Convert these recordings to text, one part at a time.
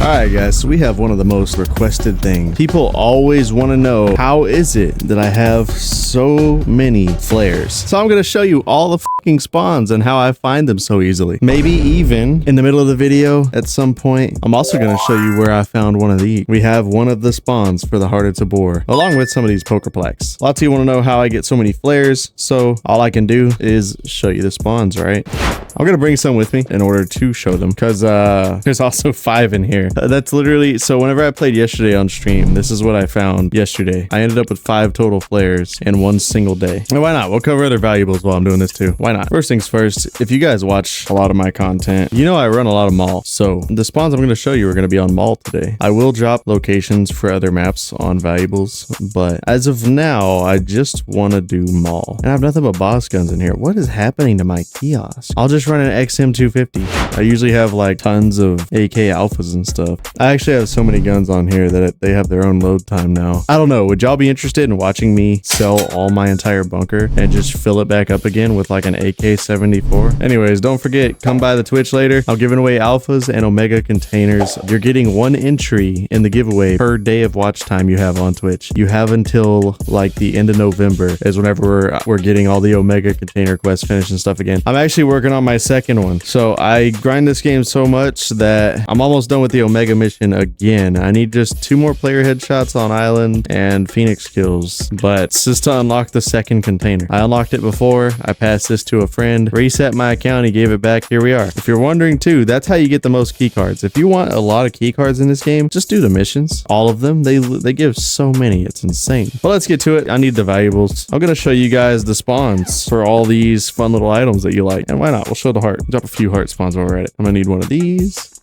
Alright guys, so we have one of the most requested things. People always want to know, how is it that I have so many flares? So I'm going to show you all the fucking spawns and how I find them so easily. Maybe even in the middle of the video at some point, I'm also going to show you where I found one of these. We have one of the spawns for the Heart of Tabor, along with some of these poker plaques. Lots of you want to know how I get so many flares, so all I can do is show you the spawns, right? I'm going to bring some with me in order to show them, because there's also 5 in here. That's literally, so whenever I played yesterday on stream, this is what I found yesterday. I ended up with 5 total flares in one single day. And why not? We'll cover other valuables while I'm doing this too. Why not? First things first, if you guys watch a lot of my content, you know I run a lot of mall. So the spawns I'm going to show you are going to be on mall today. I will drop locations for other maps on valuables, but as of now, I just want to do mall. And I have nothing but boss guns in here. What is happening to my kiosk? I'll just run an XM250. I usually have like tons of AK alphas and stuff. I actually have so many guns on here that they have their own load time now. I don't know. Would y'all be interested in watching me sell all my entire bunker and just fill it back up again with like an AK-74? Anyways, don't forget, come by the Twitch later. I'm giving away alphas and omega containers. You're getting 1 entry in the giveaway per day of watch time you have on Twitch. You have until like the end of November is whenever we're getting all the omega container quests finished and stuff again. I'm actually working on my second one. So I grind this game so much that I'm almost done with the omega mission again. I need just 2 more player headshots on island and Phoenix kills, but it's just to unlock the second container. I unlocked it before. I passed this to a friend, reset my account, he gave it back. Here we are. If you're wondering too, that's how you get the most key cards. If you want a lot of key cards in this game, just do the missions, all of them. They give so many, it's insane. But let's get to it. I need the valuables. I'm gonna show you guys the spawns for all these fun little items that you like, and why not? We'll show the heart. Drop a few heart spawns while we're at it. I'm gonna need one of these.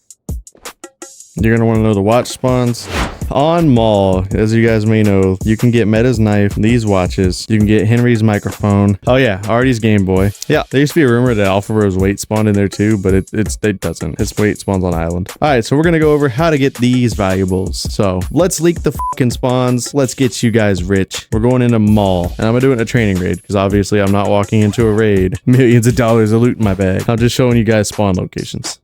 You're going to want to know the watch spawns. On mall, as you guys may know, you can get Meta's knife, these watches. You can get Henry's microphone. Oh yeah, Artie's Game Boy. Yeah, there used to be a rumor that Alpha Rose weight spawned in there too, but it doesn't. Its weight spawns on island. All right, so we're going to go over how to get these valuables. So let's leak the fucking spawns. Let's get you guys rich. We're going into mall, and I'm going to do it in a training raid because obviously I'm not walking into a raid. Millions of dollars of loot in my bag. I'm just showing you guys spawn locations.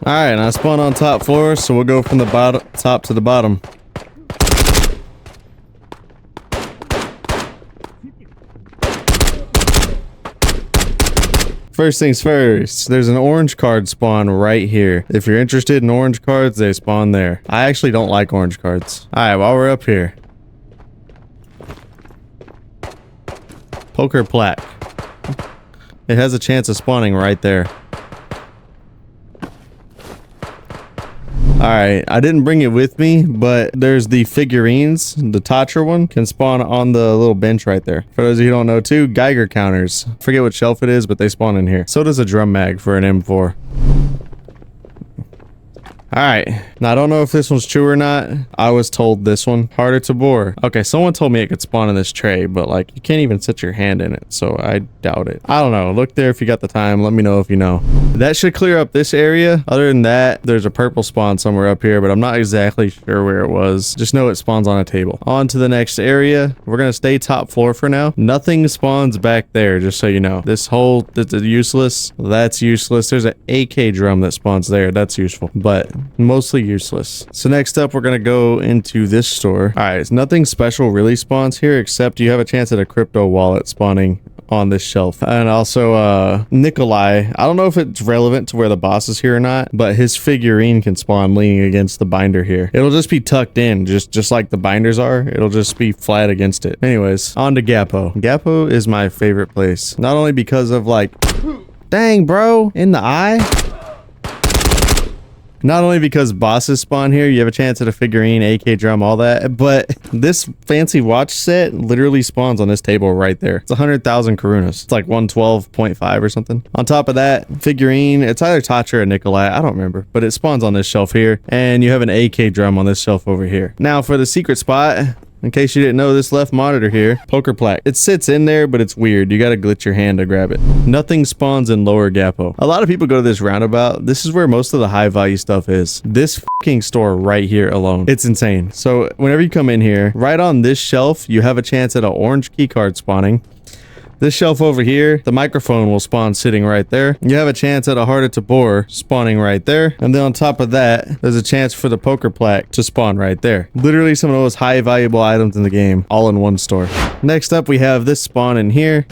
All right, and I spawn on top floor, so we'll go from the top to the bottom. First things first, there's an orange card spawn right here. If you're interested in orange cards, they spawn there. I actually don't like orange cards. All right, while we're up here. Poker plaque. It has a chance of spawning right there. Alright, I didn't bring it with me, but there's the figurines. The Tatra one can spawn on the little bench right there. For those of you who don't know too, Geiger counters. Forget what shelf it is, but they spawn in here. So does a drum mag for an M4. Alright, now I don't know if this one's true or not. I was told this one, Heart of Tabor. Okay, someone told me it could spawn in this tray, but like you can't even set your hand in it, so I doubt it. I don't know, look there if you got the time, let me know if you know. That should clear up this area. Other than that, there's a purple spawn somewhere up here, but I'm not exactly sure where it was. Just know it spawns on a table. On to the next area. We're gonna stay top floor for now. Nothing spawns back there, just so you know. This whole, this is useless. That's useless. There's an AK drum that spawns there. That's useful, but mostly useless. So next up, we're gonna go into this store. All right, nothing special really spawns here, except you have a chance at a crypto wallet spawning on this shelf. And also Nikolai, I don't know if it's relevant to where the boss is here or not, but his figurine can spawn leaning against the binder here. It'll just be tucked in, just like the binders are. It'll just be flat against it. Anyways, on to Gapo. Gapo is my favorite place, not only because of like, dang bro, in the eye. Not only because bosses spawn here, you have a chance at a figurine, AK drum, all that, but this fancy watch set literally spawns on this table right there. It's 100,000 Karunas. It's like 112.5 or something. On top of that, figurine, it's either Tatra or Nikolai, I don't remember, but it spawns on this shelf here, and you have an AK drum on this shelf over here. Now for the secret spot, in case you didn't know, this left monitor here, poker plaque. It sits in there, but it's weird. You gotta glitch your hand to grab it. Nothing spawns in lower Gapo. A lot of people go to this roundabout. This is where most of the high value stuff is. This fucking store right here alone. It's insane. So whenever you come in here, right on this shelf, you have a chance at an orange key card spawning. This shelf over here, the microphone will spawn sitting right there. You have a chance at a Heart of Tabor spawning right there. And then on top of that, there's a chance for the poker plaque to spawn right there. Literally some of the most high valuable items in the game, all in one store. Next up, we have this spawn in here.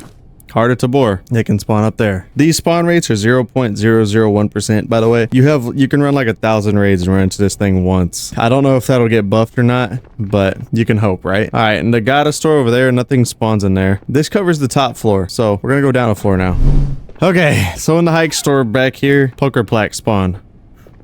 Heart of Tabor. They can spawn up there. These spawn rates are 0.001%. By the way, you can run like 1,000 raids and run into this thing once. I don't know if that'll get buffed or not, but you can hope, right? All right, and the Gata store over there, nothing spawns in there. This covers the top floor, so we're gonna go down a floor now. Okay, so in the hike store back here, poker plaque spawn.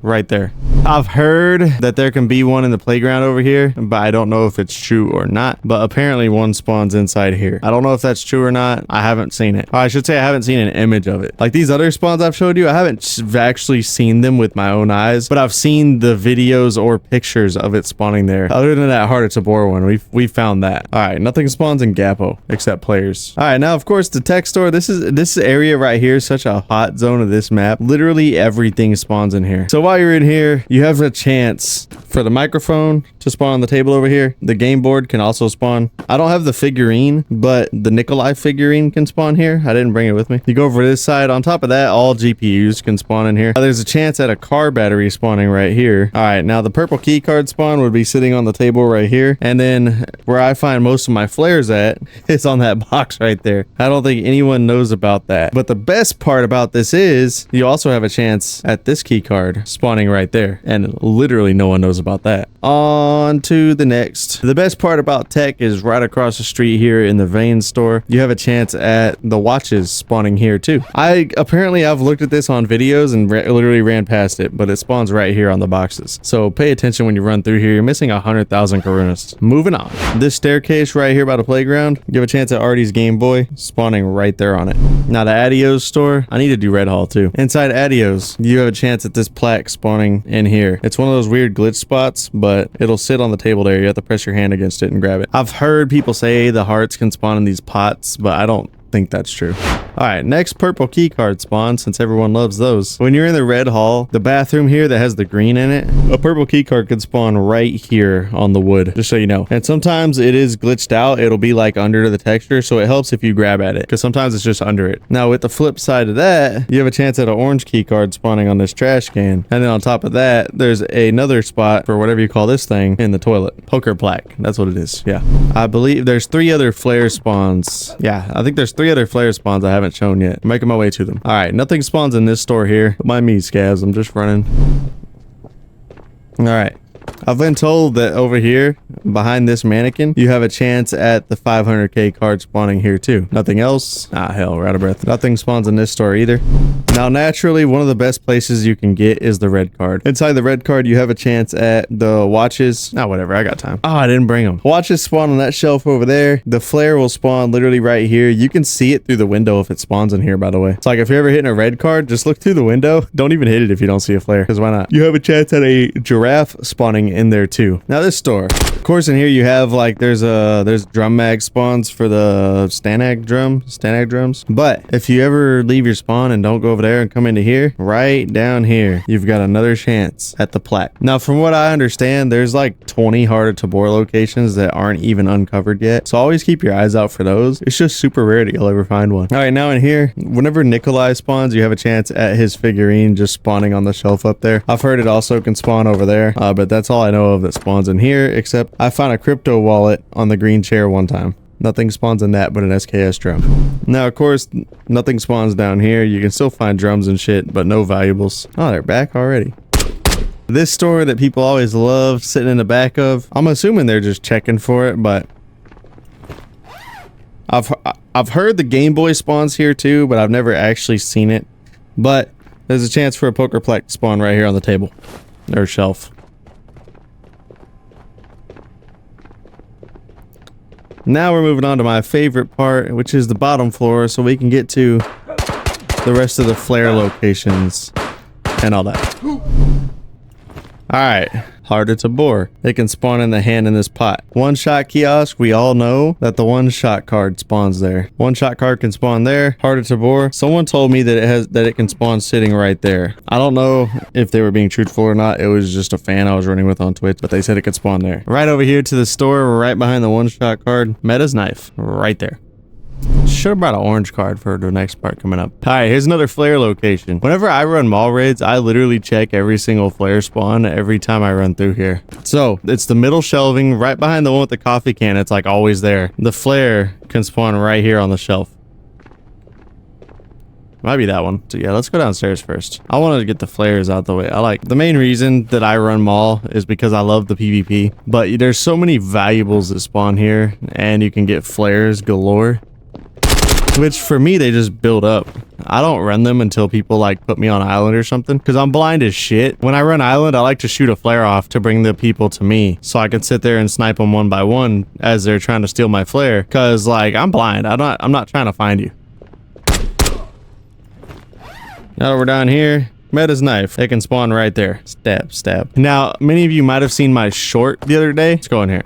Right there. I've heard that there can be one in the playground over here, but I don't know if it's true or not. But apparently one spawns inside here. I don't know if that's true or not. I haven't seen it. Or I should say I haven't seen an image of it. Like these other spawns I've showed you, I haven't actually seen them with my own eyes, but I've seen the videos or pictures of it spawning there. Other than that Heart of Tabor one, we found that. All right, nothing spawns in Gapo except players. All right, now of course the tech store. This area right here is such a hot zone of this map. Literally everything spawns in here. So while you're in here, you have a chance for the microphone to spawn on the table over here. The game board can also spawn. I don't have the figurine, but the Nikolai figurine can spawn here. I didn't bring it with me. You go over to this side. On top of that, all GPUs can spawn in here. There's a chance at a car battery spawning right here. All right, now the purple key card spawn would be sitting on the table right here. And then where I find most of my flares at is on that box right there. I don't think anyone knows about that. But the best part about this is you also have a chance at this key card spawning right there, and literally no one knows about that. On to the next. The best part about tech is right across the street here in the Vane store, you have a chance at the watches spawning here too. I've looked at this on videos and literally ran past it, but it spawns right here on the boxes. So pay attention when you run through here. You're missing 100,000 Karunas. Moving on. This staircase right here by the playground, you have a chance at Artie's Game Boy spawning right there on it. Now the Adios store, I need to do Red Hall too. Inside Adios, you have a chance at this plaque spawning in here. It's one of those weird glitch spots, but it'll sit on the table there. You have to press your hand against it and grab it. I've heard people say the hearts can spawn in these pots, but I don't think that's true. All right, next purple key card spawn, since everyone loves those. When you're in the red hall, the bathroom here that has the green in it, a purple key card can spawn right here on the wood, just so you know. And sometimes it is glitched out. It'll be like under the texture, so it helps if you grab at it, because sometimes it's just under it. Now with the flip side of that, you have a chance at an orange key card spawning on this trash can. And then on top of that, there's another spot for whatever you call this thing in the toilet. Poker plaque, that's what it is. Yeah, I believe there's 3 other flare spawns. Yeah, I think there's 3 other flare spawns I haven't shown yet. I'm making my way to them. All right, nothing spawns in this store here. Mind me, Scavs, I'm just running. All right, I've been told that over here behind this mannequin, you have a chance at the 500k card spawning here too. Nothing else? Ah, hell, we're out of breath. Nothing spawns in this store either. Now, naturally, one of the best places you can get is the red card. Inside the red card, you have a chance at the watches. Ah, whatever, I got time. Oh, I didn't bring them. Watches spawn on that shelf over there. The flare will spawn literally right here. You can see it through the window if it spawns in here, by the way. It's like if you're ever hitting a red card, just look through the window. Don't even hit it if you don't see a flare, because why not? You have a chance at a giraffe spawning in there too. Now this store, of course, in here you have like there's drum mag spawns for the Stanag drums. But if you ever leave your spawn and don't go over there and come into here, right down here, you've got another chance at the plaque. Now, from what I understand, there's like 20 Heart of Tabor locations that aren't even uncovered yet. So always keep your eyes out for those. It's just super rare that you'll ever find one. All right, now in here, whenever Nikolai spawns, you have a chance at his figurine just spawning on the shelf up there. I've heard it also can spawn over there, but that's all I know of that spawns in here, except I found a crypto wallet on the green chair one time. Nothing spawns in that but an SKS drum. Now, of course, nothing spawns down here. You can still find drums and shit, but no valuables. Oh, they're back already. This store that people always love sitting in the back of, I'm assuming they're just checking for it, but I've heard the Game Boy spawns here too, but I've never actually seen it. But there's a chance for a poker plaque to spawn right here on the table or shelf. Now we're moving on to my favorite part, which is the bottom floor, so we can get to the rest of the flare locations and all that. All right, Heart of Tabor. It can spawn in the hand in this pot. One-shot kiosk, we all know that the one-shot card spawns there. One-shot card can spawn there. Heart of Tabor. Someone told me that it can spawn sitting right there. I don't know if they were being truthful or not. It was just a fan I was running with on Twitch, but they said it could spawn there. Right over here to the store, right behind the one-shot card, Meta's knife, right there. Should have brought an orange card for the next part coming up. All right, here's another flare location. Whenever I run mall raids, I literally check every single flare spawn every time I run through here. So it's the middle shelving right behind the one with the coffee can. It's like always there. The flare can spawn right here on the shelf. Might be that one. So yeah, let's go downstairs first. I wanted to get the flares out the way. The main reason that I run mall is because I love the PvP, but there's so many valuables that spawn here and you can get flares galore, which for me, they just build up. I don't run them until people like put me on island or something because I'm blind as shit. When I run island, I like to shoot a flare off to bring the people to me so I can sit there and snipe them one by one as they're trying to steal my flare because like I'm blind. I'm not trying to find you. Now we're down here. Meta's knife. It can spawn right there. Stab, stab. Now, many of you might have seen my short the other day. Let's go in here.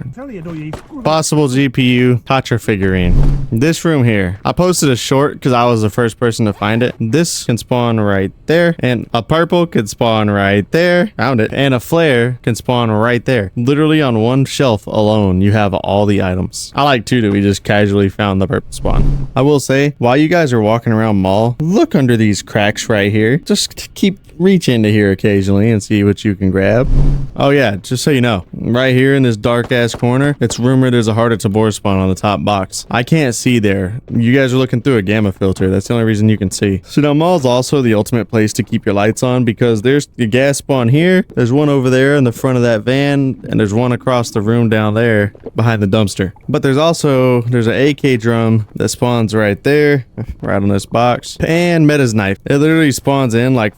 Possible GPU Tatra figurine. This room here. I posted a short because I was the first person to find it. This can spawn right there. And a purple could spawn right there. Found it. And a flare can spawn right there. Literally on one shelf alone, you have all the items. I like too that we just casually found the purple spawn. I will say, while you guys are walking around mall, look under these cracks right here. Just keep reach into here occasionally and see what you can grab. Oh yeah, just so you know, right here in this dark ass corner, it's rumored there's a heart of tabor spawn on the top box. I can't see there. You guys are looking through a gamma filter. That's the only reason you can see. So now mall's also the ultimate place to keep your lights on because there's the gas spawn here. There's one over there in the front of that van and there's one across the room down there behind the dumpster. But there's an AK drum that spawns right there, right on this box, and Meta's knife. It literally spawns in like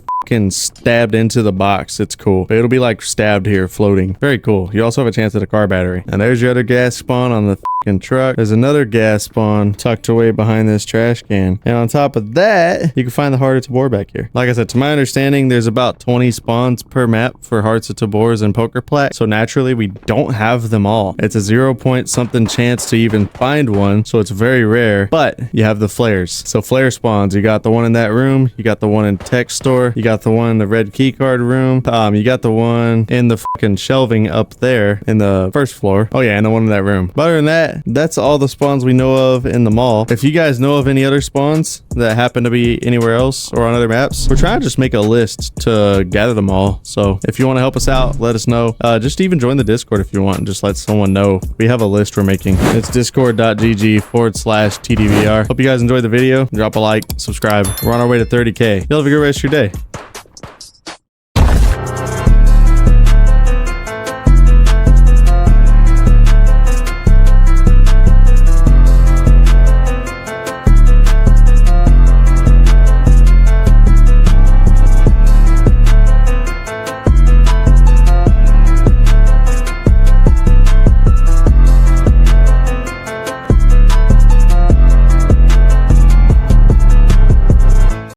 stabbed into the box. It's cool. It'll be like stabbed here floating. Very cool. You also have a chance at a car battery. And there's your other gas spawn on the truck. There's another gas spawn tucked away behind this trash can. And on top of that, you can find the heart of tabor back here. Like I said, to my understanding, there's about 20 spawns per map for hearts of tabors and poker plat. So naturally, we don't have them all. It's a 0 point something chance to even find one. So it's very rare, but you have the flares. So flare spawns, you got the one in that room. You got the one in tech store. You got the one in the red key card room. You got the one in the fucking shelving up there in the first floor. Oh yeah, and the one in that room. But other than that, that's all the spawns we know of in the mall. If you guys know of any other spawns that happen to be anywhere else or on other maps, we're trying to just make a list to gather them all. So if you want to help us out, let us know. Just even join the Discord if you want and just let someone know. We have a list we're making. It's discord.gg/TDVR. Hope you guys enjoyed the video. Drop a like, subscribe. We're on our way to 30K. Y'all have a good rest of your day.